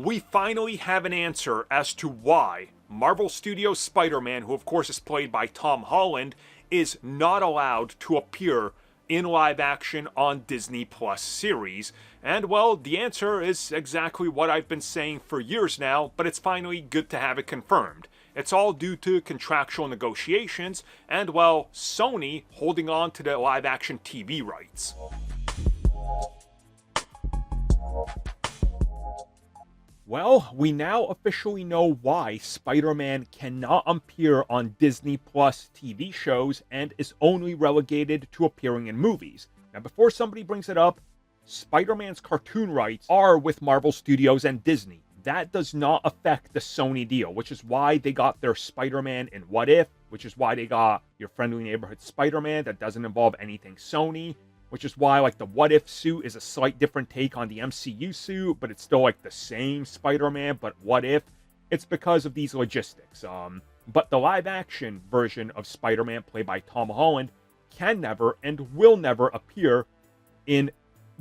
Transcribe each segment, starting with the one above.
We finally have an answer as to why Marvel Studios' Spider-Man, who of course is played by Tom Holland, is not allowed to appear in live action on Disney Plus series. And well, the answer is exactly what I've been saying for years now, but it's finally good to have it confirmed. It's all due to contractual negotiations and, well, Sony holding on to the live action TV rights. Well, we now officially know why Spider-Man cannot appear on Disney Plus TV shows and is only relegated to appearing in movies. Now, before somebody brings it up, Spider-Man's cartoon rights are with Marvel Studios and Disney. That does not affect the Sony deal, which is why they got their Spider-Man in What If, which is why they got Your Friendly Neighborhood Spider-Man that doesn't involve anything Sony. Which is why, like, the What If suit is a slight different take on the MCU suit, but it's still, like, the same Spider-Man, but What If? It's because of these logistics. But the live-action version of Spider-Man, played by Tom Holland, can never and will never appear in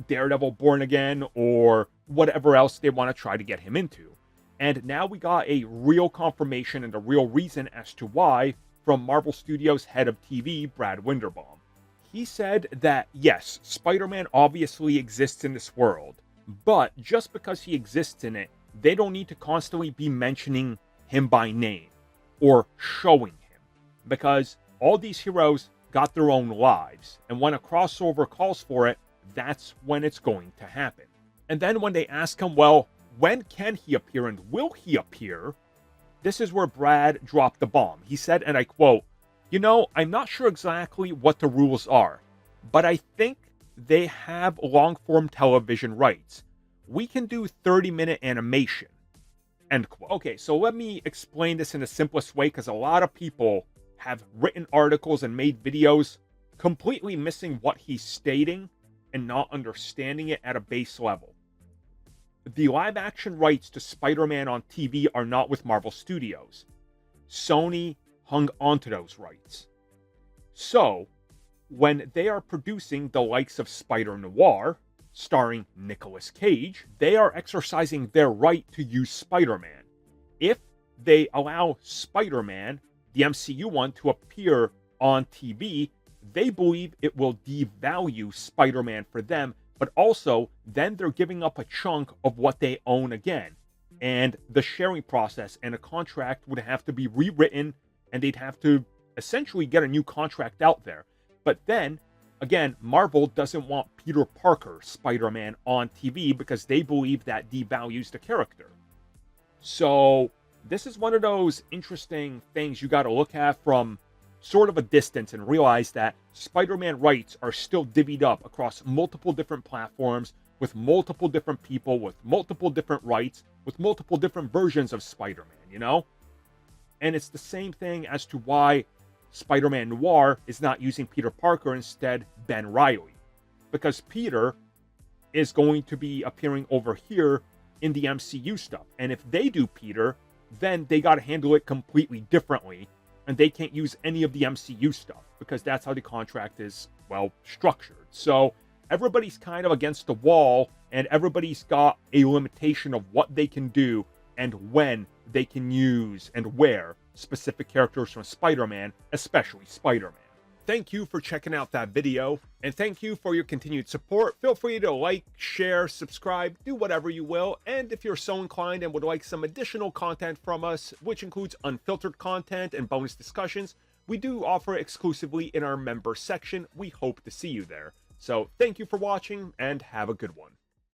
Daredevil Born Again or whatever else they want to try to get him into. And now we got a real confirmation and a real reason as to why from Marvel Studios' head of TV, Brad Winderbaum. He said that, yes, Spider-Man obviously exists in this world, but just because he exists in it, they don't need to constantly be mentioning him by name or showing him, because all these heroes got their own lives, and when a crossover calls for it, that's when it's going to happen. And then when they ask him, well, when can he appear and will he appear? This is where Brad dropped the bomb. He said, and I quote, "You know, I'm not sure exactly what the rules are, but I think they have long-form television rights. We can do 30-minute animation." End quote. Okay, so let me explain this in the simplest way, because a lot of people have written articles and made videos completely missing what he's stating and not understanding it at a base level. The live-action rights to Spider-Man on TV are not with Marvel Studios. Sony hung onto those rights. So, when they are producing the likes of Spider-Noir, starring Nicolas Cage, they are exercising their right to use Spider-Man. If they allow Spider-Man, the MCU one, to appear on TV, they believe it will devalue Spider-Man for them, but also then they're giving up a chunk of what they own again. And the sharing process and a contract would have to be rewritten, and they'd have to essentially get a new contract out there. But then, again, Marvel doesn't want Peter Parker, Spider-Man, on TV because they believe that devalues the character. So, this is one of those interesting things you got to look at from sort of a distance and realize that Spider-Man rights are still divvied up across multiple different platforms, with multiple different people, with multiple different rights, with multiple different versions of Spider-Man, you know? And it's the same thing as to why Spider-Man Noir is not using Peter Parker, instead Ben Reilly. Because Peter is going to be appearing over here in the MCU stuff. And if they do Peter, then they got to handle it completely differently. And they can't use any of the MCU stuff because that's how the contract is, well, structured. So everybody's kind of against the wall, and everybody's got a limitation of what they can do and when they can use and where specific characters from Spider-Man, especially Spider-Man. Thank you for checking out that video, and thank you for your continued support. Feel free to like, share, subscribe, do whatever you will, and if you're so inclined and would like some additional content from us, which includes unfiltered content and bonus discussions, we do offer exclusively in our member section. We hope to see you there. So thank you for watching, and have a good one.